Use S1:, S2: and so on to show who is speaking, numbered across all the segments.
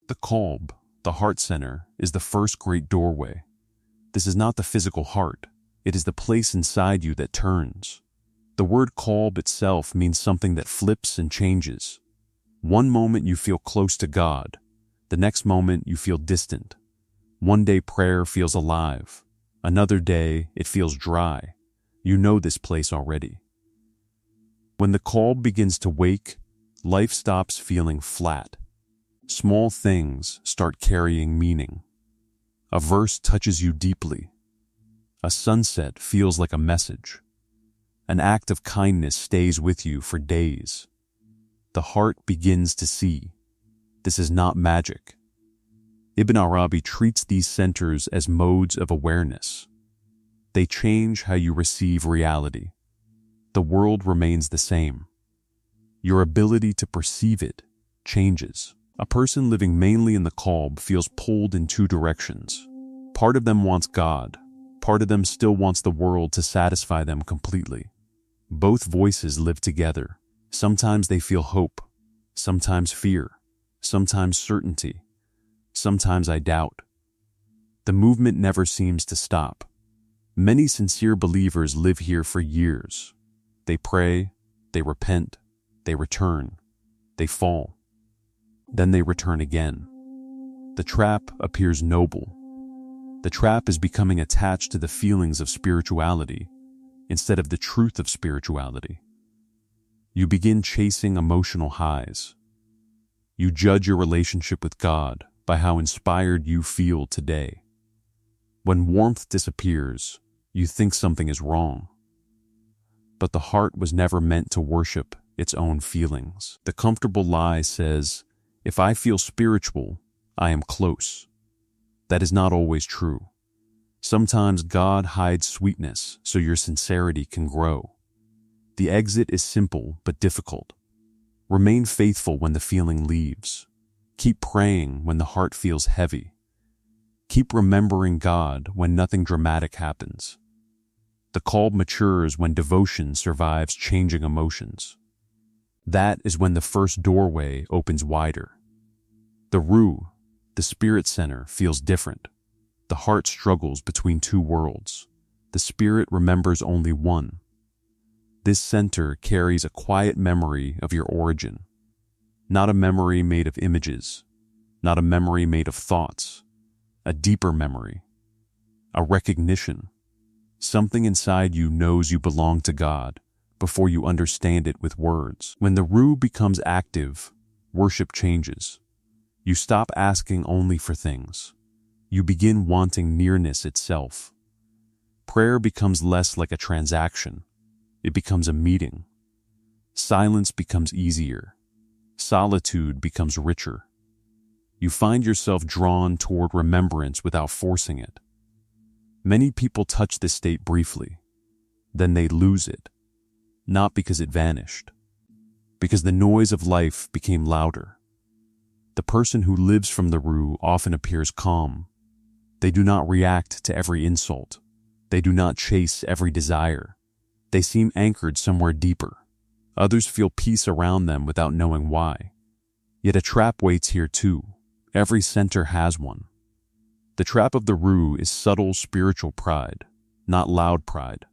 S1: The qalb, the heart center, is the first great doorway. This is not the physical heart. It is the place inside you that turns. The word qalb itself means something that flips and changes. One moment you feel close to God. The next moment you feel distant. One day prayer feels alive. Another day it feels dry. You know this place already. When the qalb begins to wake, life stops feeling flat. Small things start carrying meaning. A verse touches you deeply. A sunset feels like a message. An act of kindness stays with you for days. The heart begins to see. This is not magic. Ibn Arabi treats these centers as modes of awareness. They change how you receive reality. The world remains the same. Your ability to perceive it changes. A person living mainly in the qalb feels pulled in two directions. Part of them wants God. Part of them still wants the world to satisfy them completely. Both voices live together. Sometimes they feel hope, sometimes fear, sometimes certainty, sometimes I doubt. The movement never seems to stop. Many sincere believers live here for years. They pray, they repent, they return, they fall. Then they return again. The trap appears noble. The trap is becoming attached to the feelings of spirituality instead of the truth of spirituality. You begin chasing emotional highs. You judge your relationship with God by how inspired you feel today. When warmth disappears, you think something is wrong. But the heart was never meant to worship its own feelings. The comfortable lie says, if I feel spiritual, I am close. That is not always true. Sometimes God hides sweetness so your sincerity can grow. The exit is simple but difficult. Remain faithful when the feeling leaves. Keep praying when the heart feels heavy. Keep remembering God when nothing dramatic happens. The qalb matures when devotion survives changing emotions. That is when the first doorway opens wider. The ruh, the spirit center, feels different. The heart struggles between two worlds. The spirit remembers only one. This center carries a quiet memory of your origin. Not a memory made of images. Not a memory made of thoughts. A deeper memory. A recognition. Something inside you knows you belong to God before you understand it with words. When the ruh becomes active, worship changes. You stop asking only for things. You begin wanting nearness itself. Prayer becomes less like a transaction. It becomes a meeting. Silence becomes easier. Solitude becomes richer. You find yourself drawn toward remembrance without forcing it. Many people touch this state briefly. Then they lose it. Not because it vanished. Because the noise of life became louder. The person who lives from the ruh often appears calm. They do not react to every insult. They do not chase every desire. They seem anchored somewhere deeper. Others feel peace around them without knowing why. Yet a trap waits here too. Every center has one. The trap of the ruh is subtle spiritual pride, not loud pride,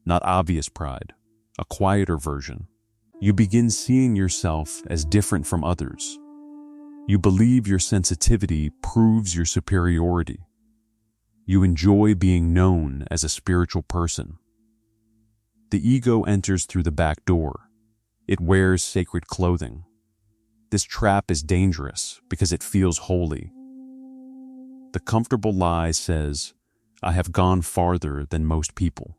S1: not obvious pride, a quieter version. You begin seeing yourself as different from others. You believe your sensitivity proves your superiority. You enjoy being known as a spiritual person. The ego enters through the back door. It wears sacred clothing. This trap is dangerous because it feels holy. The comfortable lie says, I have gone farther than most people.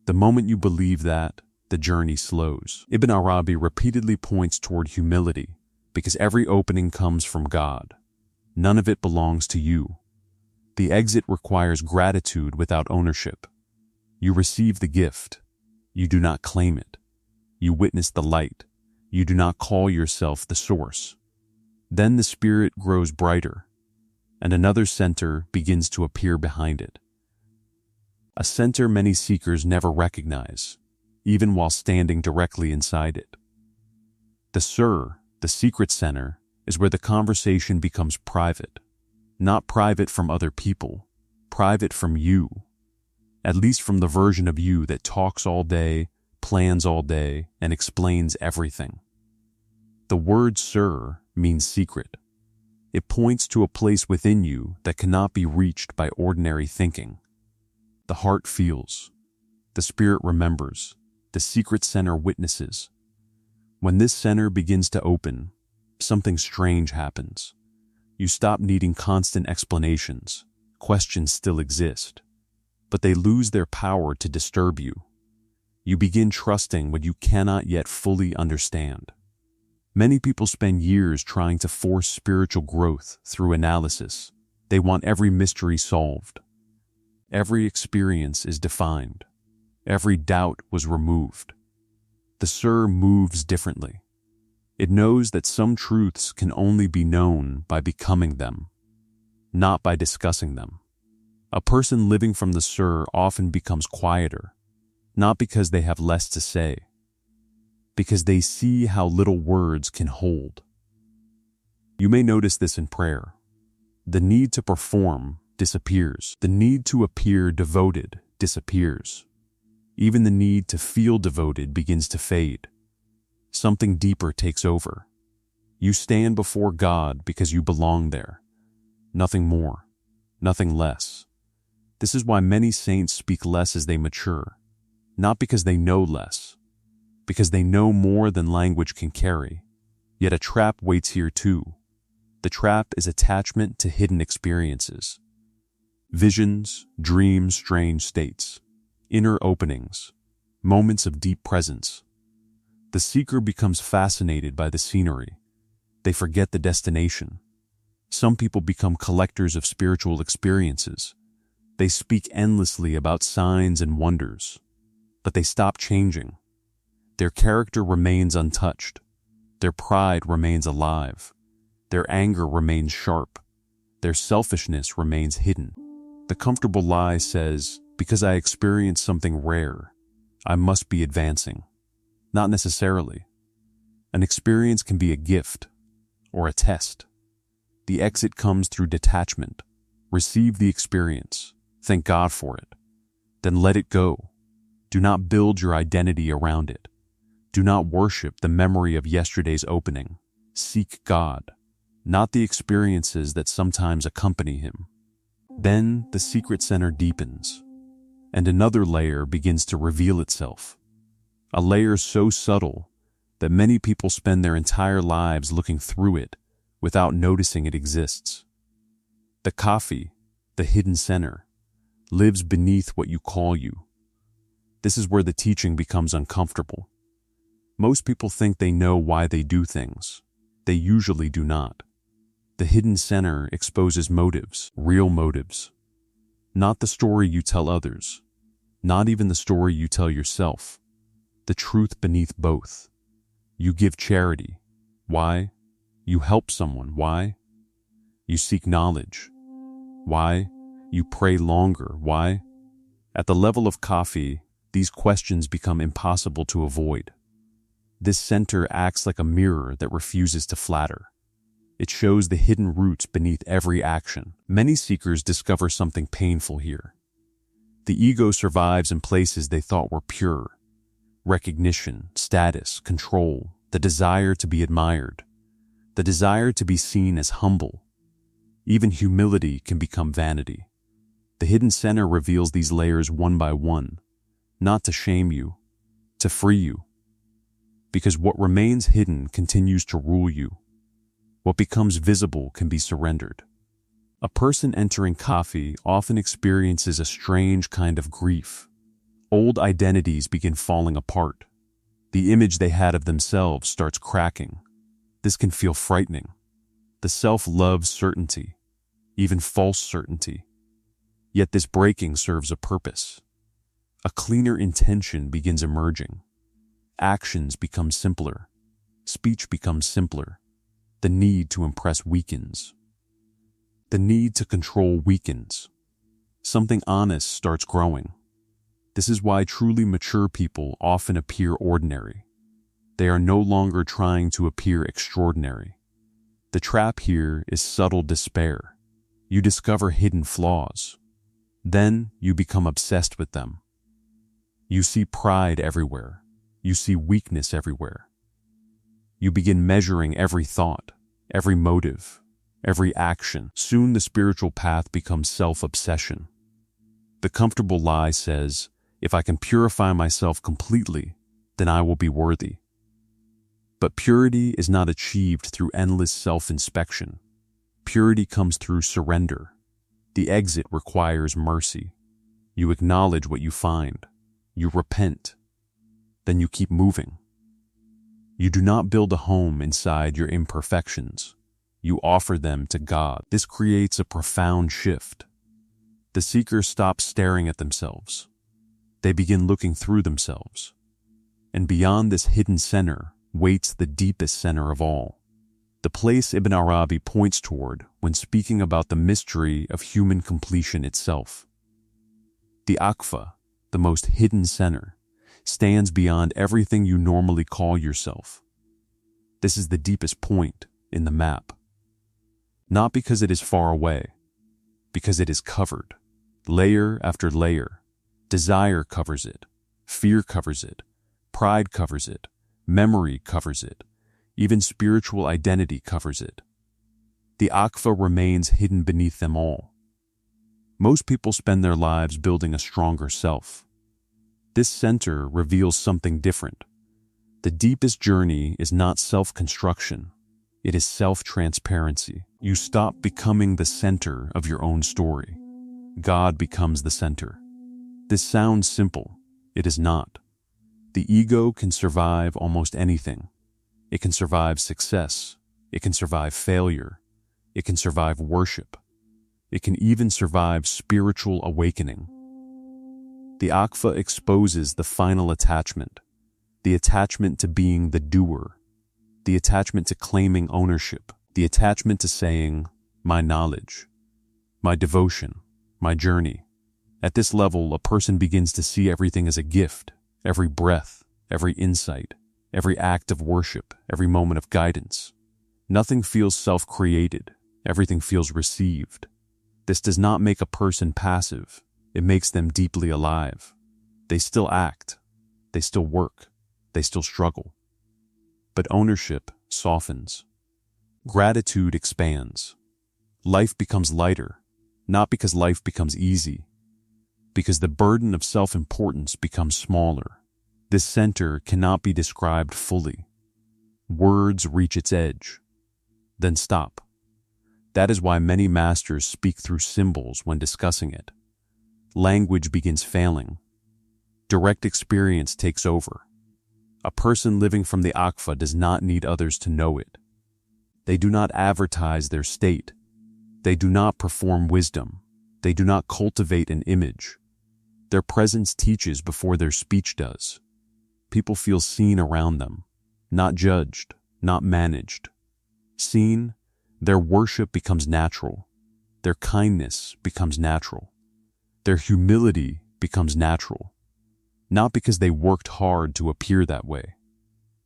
S1: The moment you believe that, the journey slows. Ibn Arabi repeatedly points toward humility because every opening comes from God. None of it belongs to you. The exit requires gratitude without ownership. You receive the gift. You do not claim it. You witness the light. You do not call yourself the source. Then the spirit grows brighter, and another center begins to appear behind it. A center many seekers never recognize, even while standing directly inside it. The secret center, is where the conversation becomes private. Not private from other people, private from you. At least from the version of you that talks all day, plans all day, and explains everything. The word sir means secret. It points to a place within you that cannot be reached by ordinary thinking. The heart feels. The spirit remembers. The secret center witnesses. When this center begins to open, something strange happens. You stop needing constant explanations. Questions still exist, but they lose their power to disturb you. You begin trusting what you cannot yet fully understand. Many people spend years trying to force spiritual growth through analysis. They want every mystery solved. Every experience is defined. Every doubt was removed. The Sir moves differently. It knows that some truths can only be known by becoming them, not by discussing them. A person living from the Sir often becomes quieter, not because they have less to say, because they see how little words can hold. You may notice this in prayer. The need to perform disappears. The need to appear devoted disappears. Even the need to feel devoted begins to fade. Something deeper takes over. You stand before God because you belong there. Nothing more, nothing less. This is why many saints speak less as they mature, not because they know less, because they know more than language can carry. Yet a trap waits here too. The trap is attachment to hidden experiences. Visions, dreams, strange states, inner openings, moments of deep presence. The seeker becomes fascinated by the scenery. They forget the destination. Some people become collectors of spiritual experiences. They speak endlessly about signs and wonders, but they stop changing. Their character remains untouched. Their pride remains alive. Their anger remains sharp. Their selfishness remains hidden. The comfortable lie says, because I experienced something rare, I must be advancing. Not necessarily. An experience can be a gift or a test. The exit comes through detachment. Receive the experience. Thank God for it. Then let it go. Do not build your identity around it. Do not worship the memory of yesterday's opening. Seek God, not the experiences that sometimes accompany Him. Then the secret center deepens, and another layer begins to reveal itself. A layer so subtle that many people spend their entire lives looking through it without noticing it exists. The Kafi, the hidden center, lives beneath what you call you. This is where the teaching becomes uncomfortable. Most people think they know why they do things. They usually do not. The hidden center exposes motives, real motives. Not the story you tell others, not even the story you tell yourself. The truth beneath both. You give charity. Why? You help someone. Why? You seek knowledge. Why? You pray longer. Why? At the level of Kafi, these questions become impossible to avoid. This center acts like a mirror that refuses to flatter. It shows the hidden roots beneath every action. Many seekers discover something painful here. The ego survives in places they thought were pure. Recognition, status, control, the desire to be admired, the desire to be seen as humble. Even humility can become vanity. The hidden center reveals these layers one by one, not to shame you, to free you. Because what remains hidden continues to rule you. What becomes visible can be surrendered. A person entering Kafi often experiences a strange kind of grief. Old identities begin falling apart. The image they had of themselves starts cracking. This can feel frightening. The self loves certainty, even false certainty. Yet this breaking serves a purpose. A cleaner intention begins emerging. Actions become simpler. Speech becomes simpler. The need to impress weakens. The need to control weakens. Something honest starts growing. This is why truly mature people often appear ordinary. They are no longer trying to appear extraordinary. The trap here is subtle despair. You discover hidden flaws. Then you become obsessed with them. You see pride everywhere. You see weakness everywhere. You begin measuring every thought, every motive, every action. Soon the spiritual path becomes self-obsession. The comfortable lie says, if I can purify myself completely, then I will be worthy. But purity is not achieved through endless self-inspection. Purity comes through surrender. The exit requires mercy. You acknowledge what you find. You repent. Then you keep moving. You do not build a home inside your imperfections. You offer them to God. This creates a profound shift. The seekers stop staring at themselves. They begin looking through themselves. And beyond this hidden center waits the deepest center of all. The place Ibn Arabi points toward when speaking about the mystery of human completion itself. The akfa, the most hidden center, stands beyond everything you normally call yourself. This is the deepest point in the map. Not because it is far away, because it is covered, layer after layer. Desire covers it, fear covers it, pride covers it, memory covers it, even spiritual identity covers it. The akfa remains hidden beneath them all. Most people spend their lives building a stronger self. This center reveals something different. The deepest journey is not self-construction. It is self-transparency. You stop becoming the center of your own story. God becomes the center. This sounds simple. It is not. The ego can survive almost anything. It can survive success. It can survive failure. It can survive worship. It can even survive spiritual awakening. The akfa exposes the final attachment, the attachment to being the doer, the attachment to claiming ownership, the attachment to saying, my knowledge, my devotion, my journey. At this level, a person begins to see everything as a gift, every breath, every insight, every act of worship, every moment of guidance. Nothing feels self-created, everything feels received. This does not make a person passive, it makes them deeply alive. They still act, they still work, they still struggle. But ownership softens. Gratitude expands. Life becomes lighter, not because life becomes easy, because the burden of self-importance becomes smaller. This center cannot be described fully. Words reach its edge, then stop. That is why many masters speak through symbols when discussing it. Language begins failing. Direct experience takes over. A person living from the akfa does not need others to know it. They do not advertise their state. They do not perform wisdom. They do not cultivate an image. Their presence teaches before their speech does. People feel seen around them, not judged, not managed. Seen, their worship becomes natural. Their kindness becomes natural. Their humility becomes natural. Not because they worked hard to appear that way,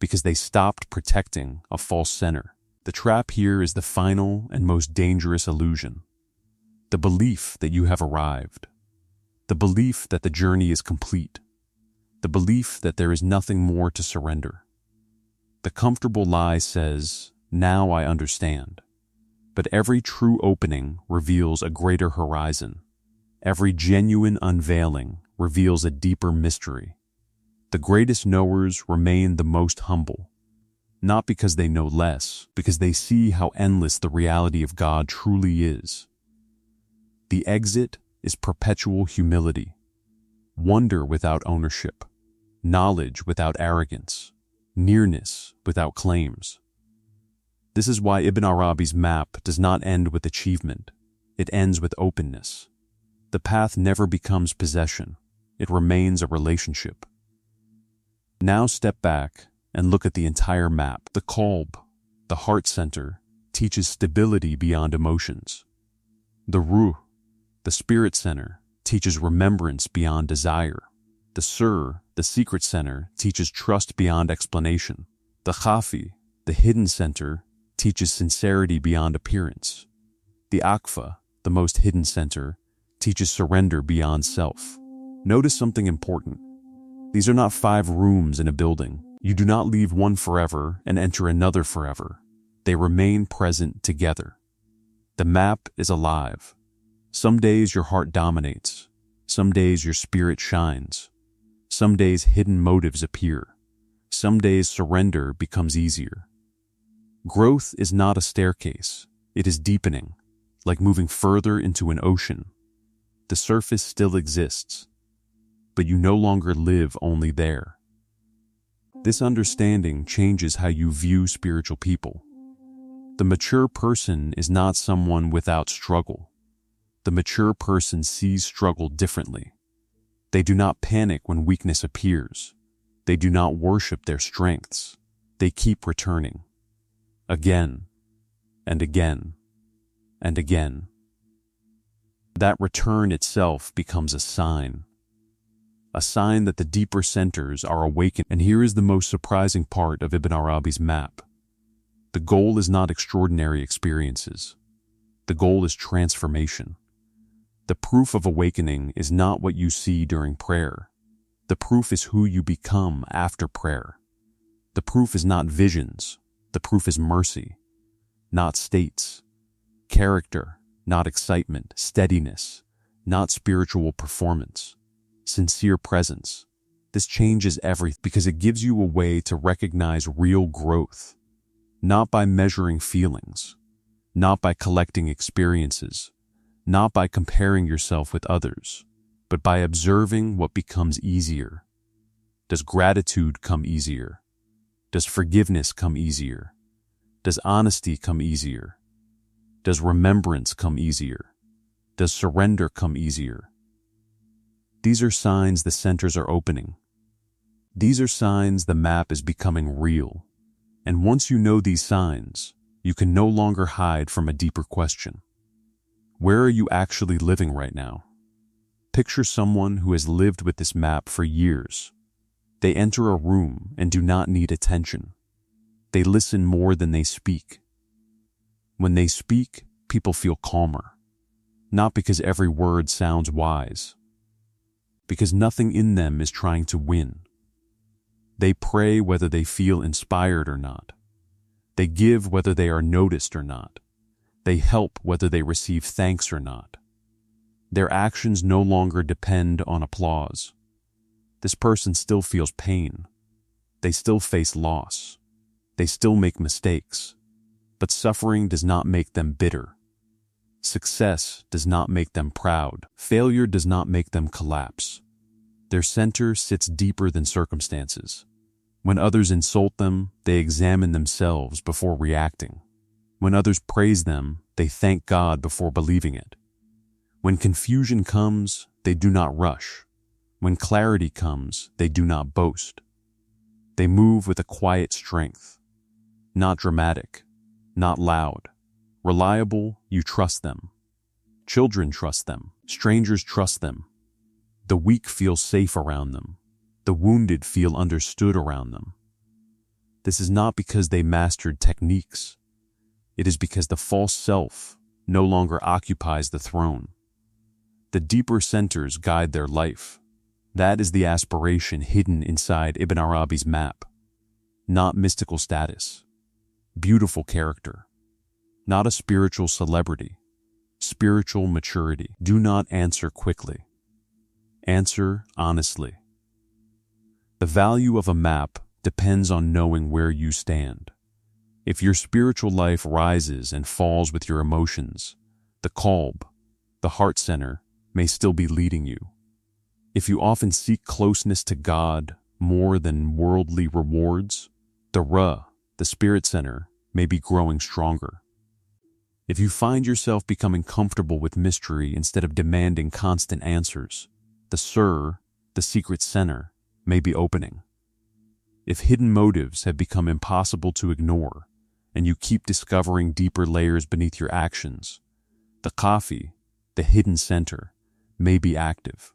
S1: because they stopped protecting a false center. The trap here is the final and most dangerous illusion. The belief that you have arrived. The belief that the journey is complete. The belief that there is nothing more to surrender. The comfortable lie says, now I understand. But every true opening reveals a greater horizon. Every genuine unveiling reveals a deeper mystery. The greatest knowers remain the most humble, not because they know less, because they see how endless the reality of God truly is. The exit is perpetual humility, wonder without ownership, knowledge without arrogance, nearness without claims. This is why Ibn Arabi's map does not end with achievement. It ends with openness. The path never becomes possession. It remains a relationship. Now step back and look at the entire map. The qalb, the heart center, teaches stability beyond emotions. The ruh, the spirit center, teaches remembrance beyond desire. The sir, the secret center, teaches trust beyond explanation. The khafi, the hidden center, teaches sincerity beyond appearance. The akfa, the most hidden center, teaches surrender beyond self. Notice something important. These are not 5 rooms in a building. You do not leave one forever and enter another forever. They remain present together. The map is alive. Some days your heart dominates. Some days your spirit shines. Some days hidden motives appear. Some days surrender becomes easier. Growth is not a staircase. It is deepening, like moving further into an ocean. The surface still exists, but you no longer live only there. This understanding changes how you view spiritual people. The mature person is not someone without struggle. The mature person sees struggle differently. They do not panic when weakness appears. They do not worship their strengths. They keep returning. Again, and again, and again. That return itself becomes a sign that the deeper centers are awakened. And here is the most surprising part of Ibn Arabi's map. The goal is not extraordinary experiences. The goal is transformation. The proof of awakening is not what you see during prayer. The proof is who you become after prayer. The proof is not visions. The proof is mercy, not states. Character, not excitement. Steadiness, not spiritual performance. Sincere presence. This changes everything because it gives you a way to recognize real growth, not by measuring feelings, not by collecting experiences, not by comparing yourself with others, but by observing what becomes easier. Does gratitude come easier? Does forgiveness come easier? Does honesty come easier? Does remembrance come easier? Does surrender come easier? These are signs the centers are opening. These are signs the map is becoming real. And once you know these signs, you can no longer hide from a deeper question. Where are you actually living right now? Picture someone who has lived with this map for years. They enter a room and do not need attention. They listen more than they speak. When they speak, people feel calmer. Not because every word sounds wise, because nothing in them is trying to win. They pray whether they feel inspired or not. They give whether they are noticed or not. They help whether they receive thanks or not. Their actions no longer depend on applause. This person still feels pain. They still face loss. They still make mistakes. But suffering does not make them bitter. Success does not make them proud. Failure does not make them collapse. Their center sits deeper than circumstances. When others insult them, they examine themselves before reacting. When others praise them, they thank God before believing it. When confusion comes, they do not rush. When clarity comes, they do not boast. They move with a quiet strength. Not dramatic, not loud. Reliable, you trust them. Children trust them. Strangers trust them. The weak feel safe around them. The wounded feel understood around them. This is not because they mastered techniques. It is because the false self no longer occupies the throne. The deeper centers guide their life. That is the aspiration hidden inside Ibn Arabi's map. Not mystical status. Beautiful character. Not a spiritual celebrity. Spiritual maturity. Do not answer quickly. Answer honestly. The value of a map depends on knowing where you stand. If your spiritual life rises and falls with your emotions, the qalb, the heart center, may still be leading you. If you often seek closeness to God more than worldly rewards, the ruh, the spirit center, may be growing stronger. If you find yourself becoming comfortable with mystery instead of demanding constant answers, the sur, the secret center, may be opening. If hidden motives have become impossible to ignore, and you keep discovering deeper layers beneath your actions, the kafi, the hidden center, may be active.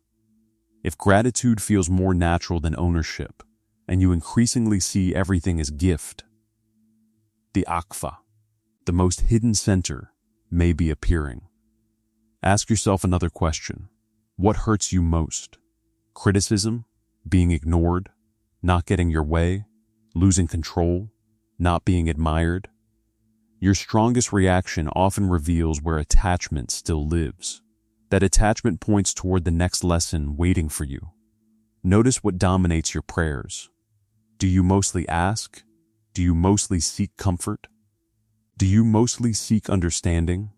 S1: If gratitude feels more natural than ownership, and you increasingly see everything as gift, the akfa, the most hidden center may be appearing. Ask yourself another question. What hurts you most? Criticism? Being ignored? Not getting your way? Losing control? Not being admired? Your strongest reaction often reveals where attachment still lives. That attachment points toward the next lesson waiting for you. Notice what dominates your prayers. Do you mostly ask? Do you mostly seek comfort? Do you mostly seek understanding?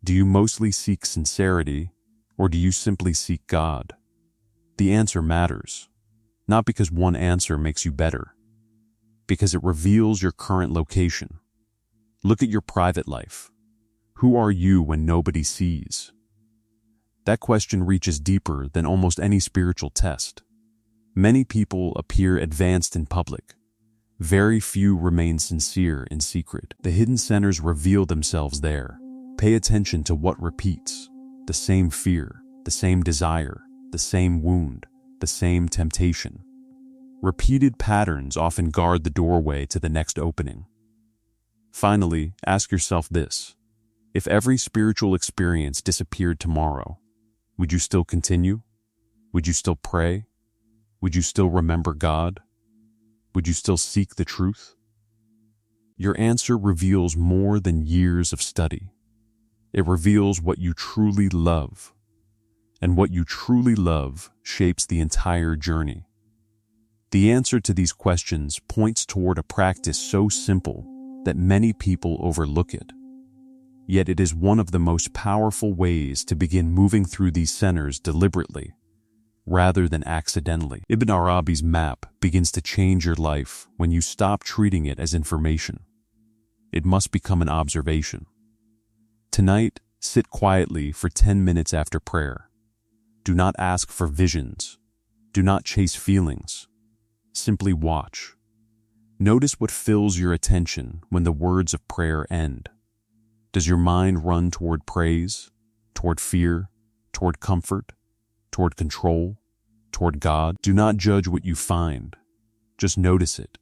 S1: Do you mostly seek sincerity, or do you simply seek God? The answer matters, not because one answer makes you better, because it reveals your current location. Look at your private life. Who are you when nobody sees? That question reaches deeper than almost any spiritual test. Many people appear advanced in public. Very few remain sincere in secret. The hidden centers reveal themselves there. Pay attention to what repeats. The same fear, the same desire, the same wound, the same temptation. Repeated patterns often guard the doorway to the next opening. Finally, ask yourself this. If every spiritual experience disappeared tomorrow, would you still continue? Would you still pray? Would you still remember God? Would you still seek the truth? Your answer reveals more than years of study. It reveals what you truly love. And what you truly love shapes the entire journey. The answer to these questions points toward a practice so simple that many people overlook it. Yet it is one of the most powerful ways to begin moving through these centers deliberately, rather than accidentally. Ibn Arabi's map begins to change your life when you stop treating it as information. It must become an observation. Tonight, sit quietly for 10 minutes after prayer. Do not ask for visions. Do not chase feelings. Simply watch. Notice what fills your attention when the words of prayer end. Does your mind run toward praise, toward fear, toward comfort, toward control, toward God? Do not judge what you find. Just notice it.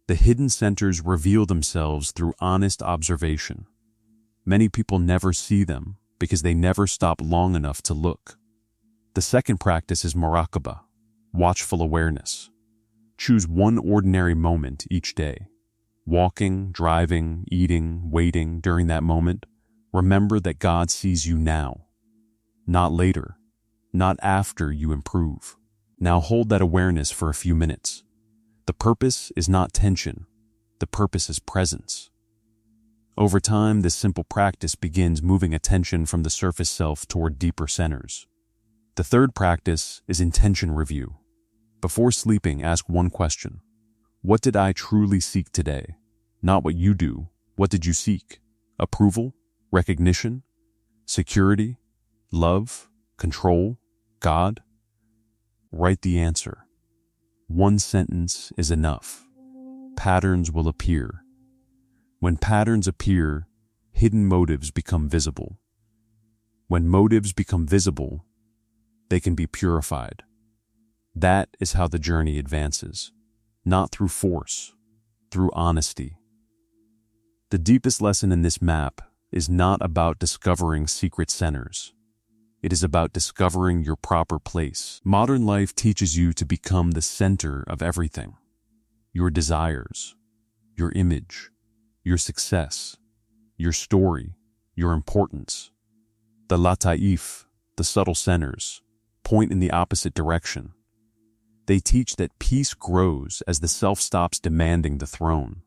S1: The hidden centers reveal themselves through honest observation. Many people never see them because they never stop long enough to look. The second practice is muraqabah, watchful awareness. Choose one ordinary moment each day. Walking, driving, eating, waiting during that moment. Remember that God sees you now, not later, not after you improve. Now hold that awareness for a few minutes. The purpose is not tension. The purpose is presence. Over time, this simple practice begins moving attention from the surface self toward deeper centers. The third practice is intention review. Before sleeping, ask one question. What did I truly seek today? Not what you do. What did you seek? Approval? Recognition? Security? Love? Control? God? Write the answer. One sentence is enough. Patterns will appear. When patterns appear, hidden motives become visible. When motives become visible, they can be purified. That is how the journey advances, not through force, through honesty. The deepest lesson in this map is not about discovering secret centers. It is about discovering your proper place. Modern life teaches you to become the center of everything. Your desires, your image, your success, your story, your importance. The Lataif, the subtle centers, point in the opposite direction. They teach that peace grows as the self stops demanding the throne.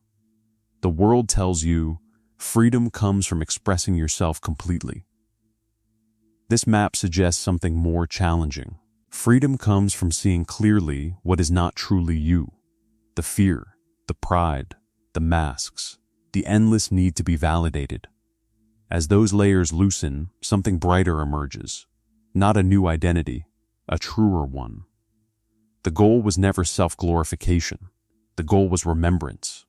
S1: The world tells you freedom comes from expressing yourself completely. This map suggests something more challenging. Freedom comes from seeing clearly what is not truly you. The fear, the pride, the masks, the endless need to be validated. As those layers loosen, something brighter emerges. Not a new identity, a truer one. The goal was never self-glorification. The goal was remembrance.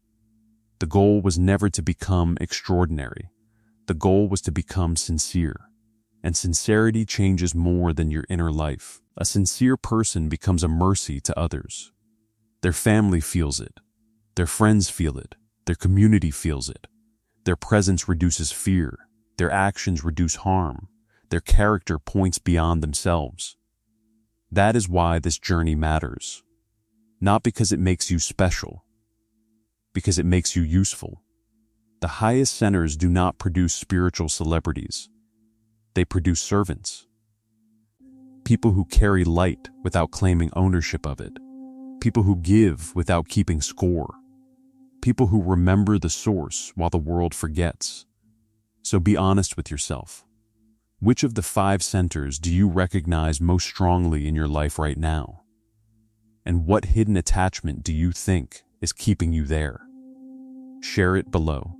S1: The goal was never to become extraordinary. The goal was to become sincere. And sincerity changes more than your inner life. A sincere person becomes a mercy to others. Their family feels it. Their friends feel it. Their community feels it. Their presence reduces fear. Their actions reduce harm. Their character points beyond themselves. That is why this journey matters. Not because it makes you special, because it makes you useful. The highest centers do not produce spiritual celebrities. They produce servants. People who carry light without claiming ownership of it. People who give without keeping score. People who remember the source while the world forgets. So be honest with yourself. Which of the 5 centers do you recognize most strongly in your life right now? And what hidden attachment do you think is keeping you there? Share it below.